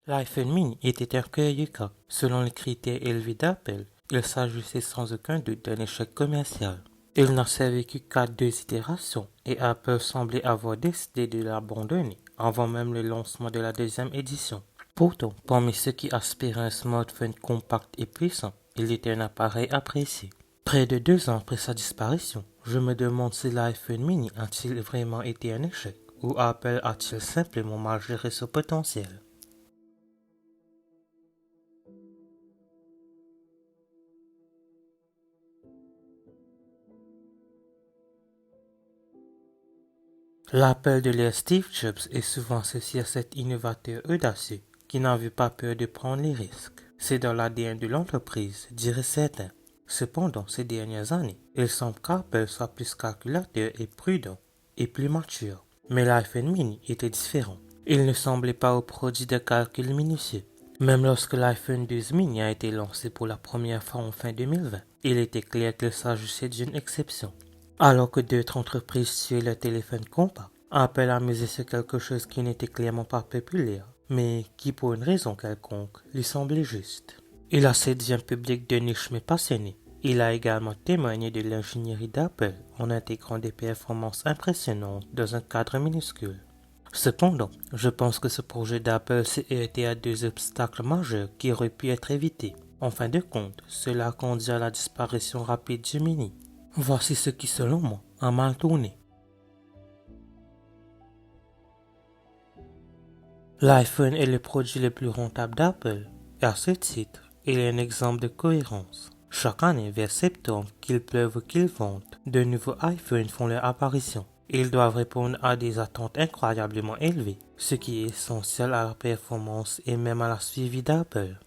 L'iPhone mini était un curieux cas. Selon les critères élevés d'Apple, il s'agissait sans aucun doute d'un échec commercial. Il n'a survécu qu'à 2 itérations et Apple semblait avoir décidé de l'abandonner avant même le lancement de la deuxième édition. Pourtant, parmi ceux qui aspiraient à un smartphone compact et puissant, il était un appareil apprécié. Près de 2 ans après sa disparition, je me demande si l'iPhone mini a-t-il vraiment été un échec ou Apple a-t-il simplement mal géré son potentiel. L'appel de l'ère Steve Jobs est souvent associé à cet innovateur audacieux qui n'avait pas peur de prendre les risques. C'est dans l'ADN de l'entreprise, diraient certains. Cependant, ces dernières années, il semble qu'Apple soit plus calculateur et prudent et plus mature. Mais l'iPhone mini était différent. Il ne semblait pas au produit de calcul minutieux. Même lorsque l'iPhone 12 mini a été lancé pour la première fois en fin 2020, il était clair qu'il s'agissait d'une exception. Alors que d'autres entreprises tuaient le téléphone compact, Apple a misé sur quelque chose qui n'était clairement pas populaire, mais qui pour une raison quelconque lui semblait juste. Il a séduit un public de niche mais passionné. Il a également témoigné de l'ingénierie d'Apple en intégrant des performances impressionnantes dans un cadre minuscule. Cependant, je pense que ce projet d'Apple s'est heurté à 2 obstacles majeurs qui auraient pu être évités. En fin de compte, cela a conduit à la disparition rapide du mini. Voici ce qui, selon moi, a mal tourné. L'iPhone est le produit le plus rentable d'Apple, et à ce titre, il est un exemple de cohérence. Chaque année, vers septembre, qu'il pleuve ou qu'il vente, de nouveaux iPhones font leur apparition. Ils doivent répondre à des attentes incroyablement élevées, ce qui est essentiel à la performance et même à la suivi d'Apple.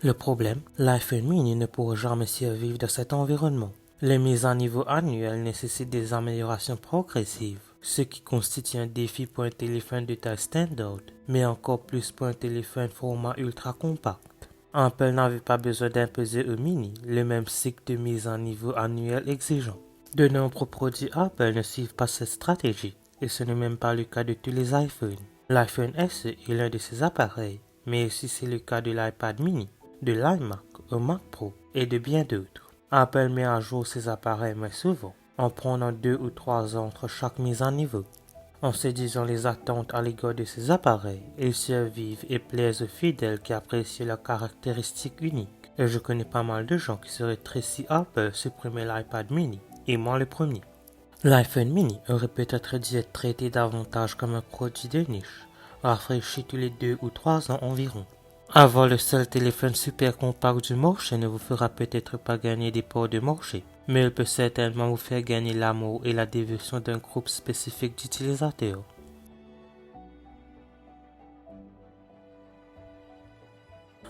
Le problème, l'iPhone mini ne pourra jamais survivre dans cet environnement. Les mises à niveau annuelles nécessitent des améliorations progressives, ce qui constitue un défi pour un téléphone de taille standard, mais encore plus pour un téléphone format ultra compact. Apple n'avait pas besoin d'imposer au mini le même cycle de mise à niveau annuel exigeant. De nombreux produits Apple ne suivent pas cette stratégie, et ce n'est même pas le cas de tous les iPhones. L'iPhone SE est l'un de ces appareils, mais aussi c'est le cas de l'iPad mini, de l'iMac au Mac Pro et de bien d'autres. Apple met à jour ses appareils mais souvent, en prenant 2 ou 3 ans entre chaque mise à niveau. En séduisant les attentes à l'égard de ces appareils, ils survivent et plaisent aux fidèles qui apprécient leurs caractéristiques uniques. Et je connais pas mal de gens qui seraient tristes si Apple supprimait l'iPad mini, et moi le premier. L'iPhone mini aurait peut-être dû être traité davantage comme un produit de niche, rafraîchi tous les 2 ou 3 ans environ. Avoir le seul téléphone super compact du marché ne vous fera peut-être pas gagner des parts de marché, mais il peut certainement vous faire gagner l'amour et la dévotion d'un groupe spécifique d'utilisateurs.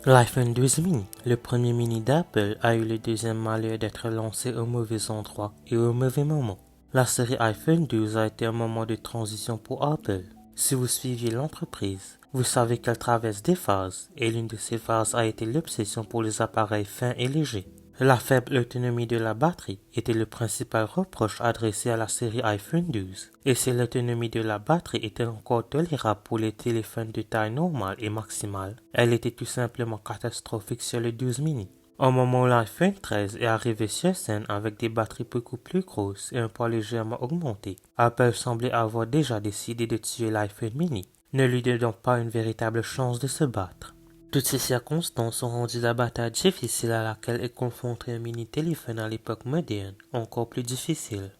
L'iPhone 12 mini, le premier mini d'Apple, a eu le deuxième malheur d'être lancé au mauvais endroit et au mauvais moment. La série iPhone 12 a été un moment de transition pour Apple. Si vous suiviez l'entreprise, vous savez qu'elle traverse des phases, et l'une de ces phases a été l'obsession pour les appareils fins et légers. La faible autonomie de la batterie était le principal reproche adressé à la série iPhone 12. Et si l'autonomie de la batterie était encore tolérable pour les téléphones de taille normale et maximale, elle était tout simplement catastrophique sur le 12 mini. Au moment où l'iPhone 13 est arrivé sur scène avec des batteries beaucoup plus grosses et un poids légèrement augmenté, Apple semblait avoir déjà décidé de tuer l'iPhone mini, ne lui donnant pas une véritable chance de se battre. Toutes ces circonstances ont rendu la bataille difficile à laquelle est confronté un mini-téléphone à l'époque moderne encore plus difficile.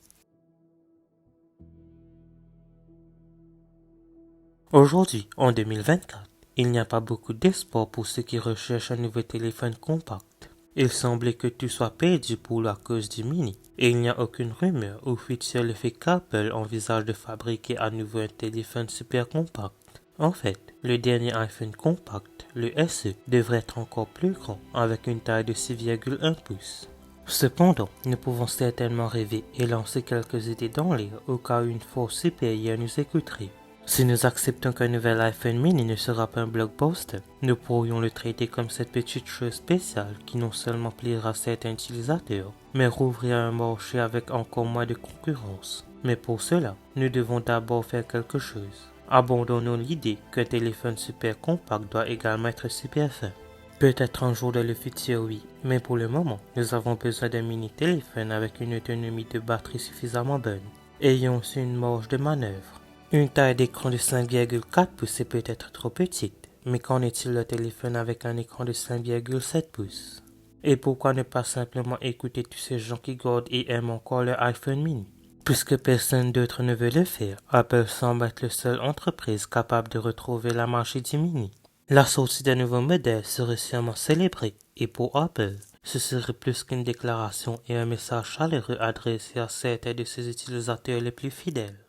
Aujourd'hui, en 2024, il n'y a pas beaucoup d'espoir pour ceux qui recherchent un nouveau téléphone compact. Il semblait que tout soit perdu pour la cause du mini, et il n'y a aucune rumeur ou fuite sur le fait qu'Apple envisage de fabriquer à nouveau un téléphone super compact. En fait, le dernier iPhone compact, le SE, devrait être encore plus grand, avec une taille de 6,1 pouces. Cependant, nous pouvons certainement rêver et lancer quelques idées dans l'air au cas où une force supérieure nous écouterait. Si nous acceptons qu'un nouvel iPhone mini ne sera pas un blockbuster, nous pourrions le traiter comme cette petite chose spéciale qui non seulement plaira à certains utilisateurs, mais rouvrira un marché avec encore moins de concurrence. Mais pour cela, nous devons d'abord faire quelque chose. Abandonnons l'idée qu'un téléphone super compact doit également être super fin. Peut-être un jour dans le futur, oui, mais pour le moment, nous avons besoin d'un mini-téléphone avec une autonomie de batterie suffisamment bonne, ayant aussi une marge de manœuvre. Une taille d'écran de 5,4 pouces est peut-être trop petite, mais qu'en est-il d'un téléphone avec un écran de 5,7 pouces? Et pourquoi ne pas simplement écouter tous ces gens qui gardent et aiment encore leur iPhone mini? Puisque personne d'autre ne veut le faire, Apple semble être la seule entreprise capable de retrouver la marché du mini. La sortie d'un nouveau modèle serait sûrement célébrée, et pour Apple, ce serait plus qu'une déclaration et un message chaleureux adressé à certains de ses utilisateurs les plus fidèles.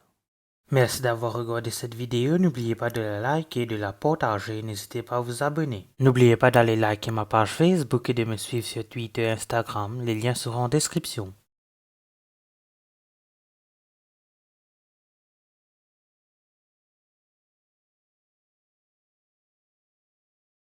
Merci d'avoir regardé cette vidéo, n'oubliez pas de la liker, de la partager, n'hésitez pas à vous abonner. N'oubliez pas d'aller liker ma page Facebook et de me suivre sur Twitter et Instagram, les liens seront en description.